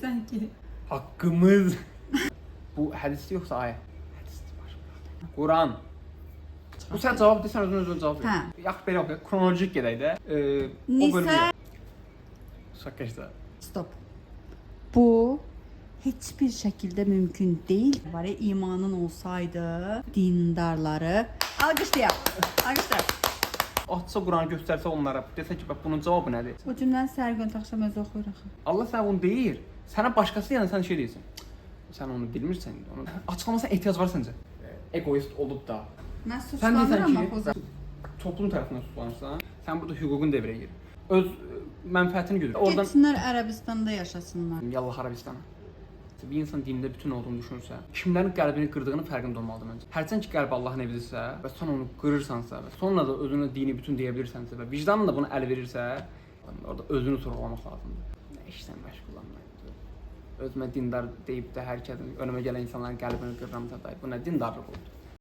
deyirsən ki? Haqqımız. Bu hədisdir yoxsa ayə? Hədisdir var. Quran. Bu sən cavab desən özün cavab ver. Hə. Yaxşı belə oxuyaq. Kronologik gedək də. O Nisə- bölümə. Şaklaşdı. Stop. Bu heç bir şəkildə mümkün deyil. Var ya, imanın olsaydı, dindarları alqışlayaq. Alqışlayaq. Açsa Quranı göstərsə onlara, desə ki, bax bunun cavabı nədir? Bu cümləni səhər gün axşam özü oxuyuruq. Allah sənə bunu deyir. Sənə başqası yəni sən şey deyirsən. Sən onu bilmirsən. Onu açıqlamasına ehtiyac var səncə? Egoist olub da. Mən Sən deyirsən suçlanıram ki, axı. toplum tərəfindən suçlanırsan, sən burada hüququn devrəyə girir. Öz mənfəətini görür. Oradan Getsinlər Ərəbistanda yaşasınlar. Yallah Arabistana. Bir insan dində bütün olduğunu düşünürsə, kimlərin qəlbini qırdığını fərqində olmalıdır məncə. Hərçənd ki, qəlb Allahın evidirsə və sən onu qırırsansa və sonra da özünə dini bütün deyə bilirsənsə və vicdanın da bunu əl verirsə, orada özünü sorğulamaq lazımdır. Nə işlə məşğulam mən? Özümə dindar deyib də hər kəsin önümə gələn insanların qəlbini qırıramsa da, bu nə dindarlıq oldu?